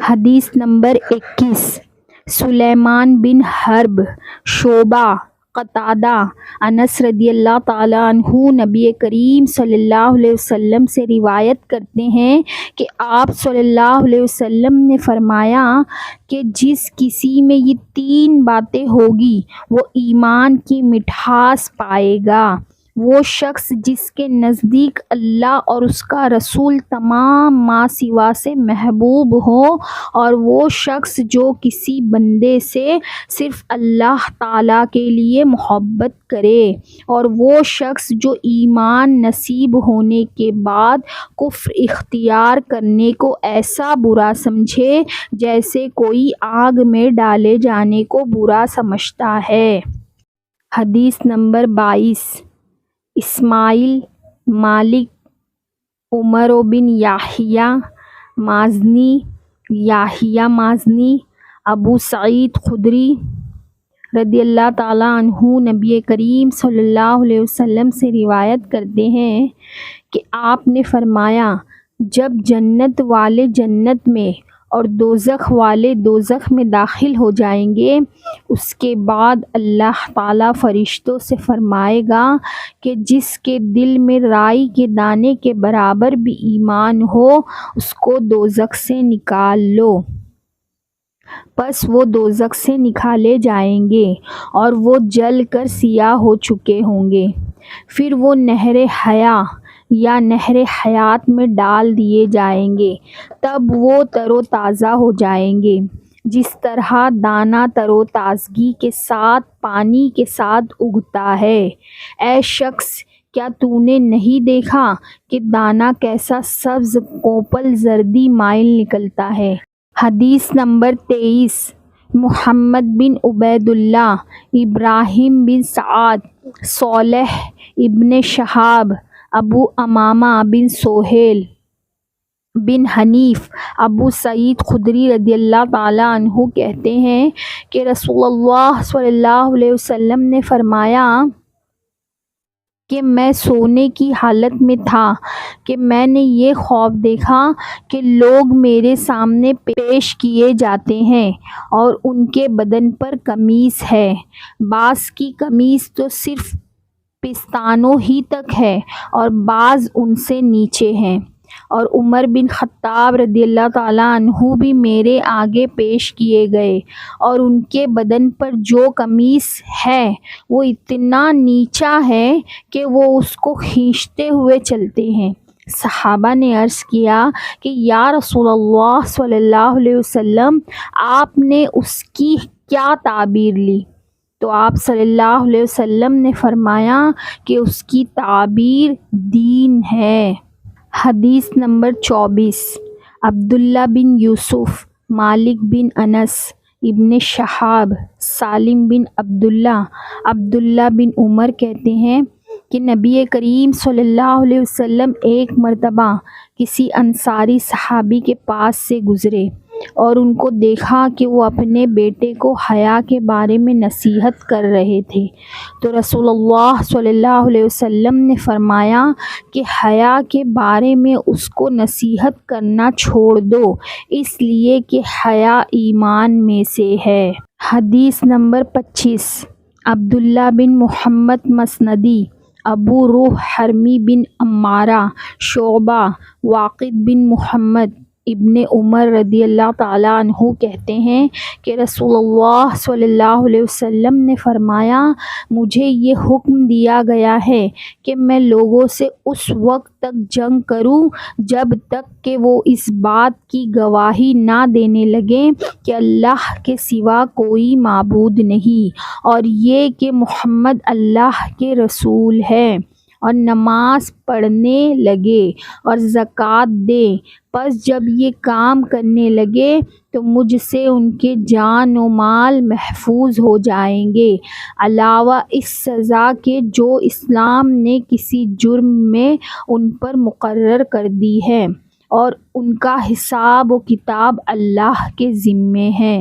حدیث نمبر 21۔ سلیمان بن حرب، شعبہ، قتادہ، انس رضی اللہ تعالیٰ عنہ نبی کریم صلی اللہ علیہ وسلم سے روایت کرتے ہیں کہ آپ صلی اللہ علیہ وسلم نے فرمایا کہ جس کسی میں یہ 3 باتیں ہوگی وہ ایمان کی مٹھاس پائے گا۔ وہ شخص جس کے نزدیک اللہ اور اس کا رسول تمام ما سوا سے محبوب ہو، اور وہ شخص جو کسی بندے سے صرف اللہ تعالیٰ کے لیے محبت کرے، اور وہ شخص جو ایمان نصیب ہونے کے بعد کفر اختیار کرنے کو ایسا برا سمجھے جیسے کوئی آگ میں ڈالے جانے کو برا سمجھتا ہے۔ حدیث نمبر 22۔ اسماعیل، مالک، عمر بن یحییٰ مازنی، یحییٰ مازنی، ابو سعید خدری رضی اللہ تعالیٰ عنہ نبی کریم صلی اللہ علیہ وسلم سے روایت کرتے ہیں کہ آپ نے فرمایا، جب جنت والے جنت میں اور دوزخ والے دوزخ میں داخل ہو جائیں گے، اس کے بعد اللہ تعالیٰ فرشتوں سے فرمائے گا کہ جس کے دل میں رائی کے دانے کے برابر بھی ایمان ہو اس کو دوزخ سے نکال لو۔ پس وہ دوزخ سے نکالے جائیں گے اور وہ جل کر سیاہ ہو چکے ہوں گے، پھر وہ نہر حیاء یا نہر حیات میں ڈال دیے جائیں گے، تب وہ تر و تازہ ہو جائیں گے جس طرح دانہ تر و تازگی کے ساتھ پانی کے ساتھ اگتا ہے۔ اے شخص، کیا تو نے نہیں دیکھا کہ دانہ کیسا سبز کوپل زردی مائل نکلتا ہے؟ حدیث نمبر 23۔ محمد بن عبید اللہ، ابراہیم بن سعد، صالح ابن شہاب، ابو امامہ بن سہیل بن حنیف، ابو سعید خدری رضی اللہ تعالیٰ عنہ کہتے ہیں کہ رسول اللہ صلی اللہ علیہ وسلم نے فرمایا کہ میں سونے کی حالت میں تھا کہ میں نے یہ خواب دیکھا کہ لوگ میرے سامنے پیش کیے جاتے ہیں اور ان کے بدن پر قمیص ہے، بعض کی قمیص تو صرف پستانوں ہی تک ہے اور بعض ان سے نیچے ہیں، اور عمر بن خطاب رضی اللہ تعالیٰ عنہ بھی میرے آگے پیش کیے گئے اور ان کے بدن پر جو قمیص ہے وہ اتنا نیچا ہے کہ وہ اس کو کھینچتے ہوئے چلتے ہیں۔ صحابہ نے عرض کیا کہ یا رسول اللہ صلی اللہ علیہ وسلم، آپ نے اس کی کیا تعبیر لی؟ تو آپ صلی اللہ علیہ وسلم نے فرمایا کہ اس کی تعبیر دین ہے۔ حدیث نمبر 24۔ عبداللہ بن یوسف، مالک بن انس، ابن شہاب، سالم بن عبداللہ، عبداللہ بن عمر کہتے ہیں کہ نبی کریم صلی اللہ علیہ وسلم ایک مرتبہ کسی انصاری صحابی کے پاس سے گزرے اور ان کو دیکھا کہ وہ اپنے بیٹے کو حیا کے بارے میں نصیحت کر رہے تھے، تو رسول اللہ صلی اللہ علیہ وسلم نے فرمایا کہ حیا کے بارے میں اس کو نصیحت کرنا چھوڑ دو، اس لیے کہ حیا ایمان میں سے ہے۔ حدیث نمبر 25۔ عبداللہ بن محمد مسندی، ابو روح حرمی بن عمارہ، شعبہ، واقد بن محمد ابن عمر رضی اللہ تعالیٰ عنہ کہتے ہیں کہ رسول اللہ صلی اللہ علیہ وسلم نے فرمایا، مجھے یہ حکم دیا گیا ہے کہ میں لوگوں سے اس وقت تک جنگ کروں جب تک کہ وہ اس بات کی گواہی نہ دینے لگیں کہ اللہ کے سوا کوئی معبود نہیں، اور یہ کہ محمد اللہ کے رسول ہے، اور نماز پڑھنے لگے اور زکوٰۃ دے۔ پس جب یہ کام کرنے لگے تو مجھ سے ان کے جان و مال محفوظ ہو جائیں گے، علاوہ اس سزا کے جو اسلام نے کسی جرم میں ان پر مقرر کر دی ہے، اور ان کا حساب و کتاب اللہ کے ذمے ہے۔